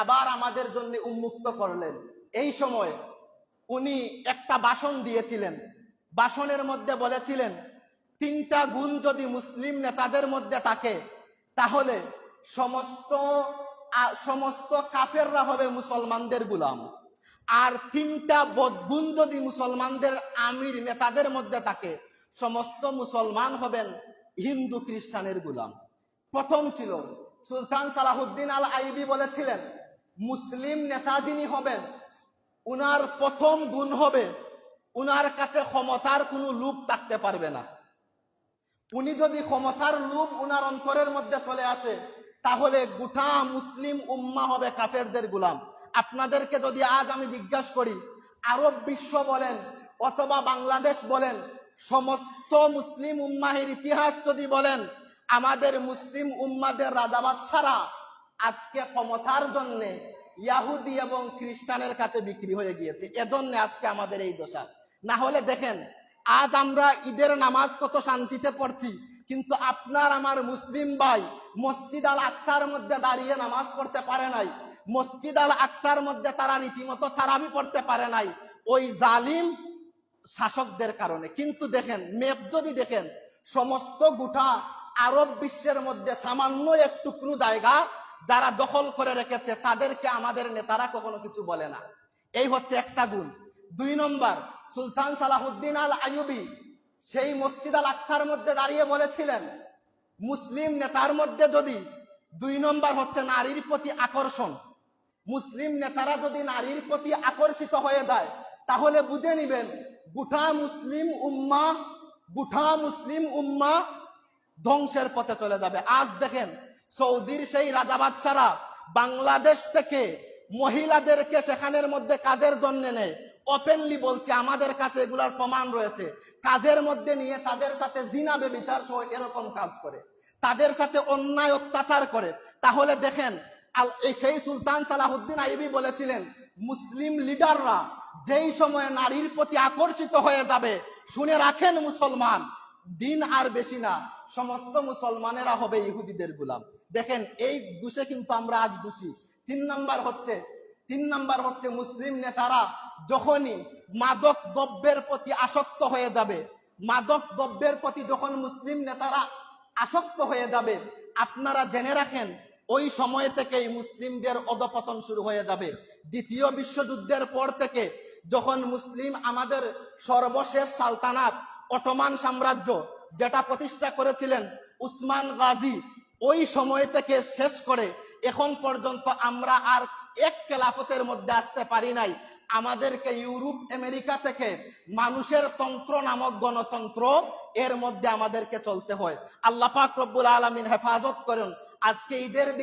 আবার আমাদের জন্য উন্মুক্ত করলেন। এই সময় উনি একটা ভাষণ দিয়েছিলেন। ভাষণের মধ্যে বলেছিলেন, 3টা গুণ যদি মুসলিম নেতাদের মধ্যে থাকে তাহলে সমস্ত কাফেররা হবে মুসলমানদের গোলাম, আর 3টা বদগুণ যদি মুসলমানদের আমির নেতাদের মধ্যে থাকে সমস্ত মুসলমান হবেন হিন্দু খ্রিস্টানের গোলাম। প্রথম ছিল সুলতান সালাহুদ্দিন আল আইয়ুবী বলেছিলেন, মুসলিম নেতা যিনি হবেন উনার প্রথম গুণ হবে উনার কাছে ক্ষমতার কোনো লোভ থাকতে পারবে না। উনি যদি ক্ষমতার লোভ উনার অন্তরের মধ্যে চলে আসে তাহলে গোটা মুসলিম উম্মাহ হবে কাফেরদের গোলাম। আপনাদেরকে যদি আজ আমি জিজ্ঞাসা করি, আরব বিশ্ব বলেন অথবা বাংলাদেশ বলেন, সমস্ত মুসলিম উম্মাহের ইতিহাস যদি বলেন, আমাদের মুসলিম উম্মাদের রাজাবাদ ছাড়া আজকে ক্ষমতার জন্য ইয়াহুদি এবং খ্রিস্টানের কাছে বিক্রি হয়ে গিয়েছে। এজন্য আজকে আমাদের এই দশা। না হলে দেখেন, আজ আমরা ঈদের নামাজ কত শান্তিতে পড়ছি, কিন্তু আপনার আমার মুসলিম ভাই মসজিদ আল আকসার মধ্যে দাঁড়িয়ে নামাজ পড়তে পারে নাই, মসজিদ আল আকসার মধ্যে তারা রীতিমতো তারাবি পড়তে পারে নাই ওই জালিম শাসকদের কারণে। কিন্তু দেখেন, ম্যাপ যদি দেখেন, সমস্ত গোটা আরব বিশ্বের মধ্যে সামান্য এক টুকরো জায়গা যারা দখল করে রেখেছে তাদেরকে আমাদের নেতারা কখনো কিছু বলে না। এই হচ্ছে একটা গুণ। 2 নম্বর, সুলতান সালাহুদ্দিন আল আইয়ুবী সেই মসজিদ আল আকসার মধ্যে দাঁড়িয়ে বলেছিলেন, মুসলিম নেতার মধ্যে যদি 2 নম্বর হচ্ছে নারীর প্রতি আকর্ষণ। মুসলিম নেতারা যদি নারীর প্রতি আকর্ষিত হয়ে যায় তাহলে বুঝে নিবেন গোটা মুসলিম উম্মাহ ধ্বংসের পথে চলে যাবে। আজ দেখেন, সৌদির সেই রাজা বাদশারা বাংলাদেশ থেকে মহিলাদেরকে সেখানের মধ্যে কাজের জন্য নেয়, ওপেনলি বলছে, আমাদের কাছে এগুলার প্রমাণ রয়েছে, কাজের মধ্যে নিয়ে তাদের সাথে জিনা ব্যভিচার সহ এরকম কাজ করে, তাদের সাথে অন্যায় অত্যাচার করে। তাহলে দেখেন, সেই সুলতান সালাহুদ্দিন আইয়ুবী বলেছিলেন, মুসলিম লিডাররা যেই সময় নারীর প্রতি আকর্ষিত হয়ে যাবে, শুনে রাখেন মুসলমান, দিন আর বেশি না, সমস্ত মুসলমানেরা হবে ইহুদিদের গোলাম। দেখেন, এই দোষে কিন্তু আমরা আজ দোষী। 3 নম্বর হচ্ছে মুসলিম নেতারা যখনই মাদক দ্রব্যের প্রতি আসক্ত হয়ে যাবে, মাদক দ্রব্যের প্রতি যখন মুসলিম নেতারা আসক্ত হয়ে যাবে, আপনারা জেনে রাখেন ওই সময় থেকেই মুসলিমদের অধপতন শুরু হয়ে যাবে। 2য় বিশ্বযুদ্ধের পর থেকে যখন মুসলিম আমাদের সর্বশেষ সালতানাত অটোমান সাম্রাজ্য যেটা প্রতিষ্ঠা করেছিলেন উসমান গাজী, ওই সময় থেকে শেষ করে এখন পর্যন্ত আমরা আর এক খেলাফতের মধ্যে আসতে পারি নাই। আমাদেরকে ইউরোপ আমেরিকা থেকে মানুষের তন্ত্র নামক গণতন্ত্র এর মধ্যে আমাদেরকে চলতে হয়। আল্লাহ পাক রব্বুল আলামিন হেফাজত করেন। আজকে ঈদের দিন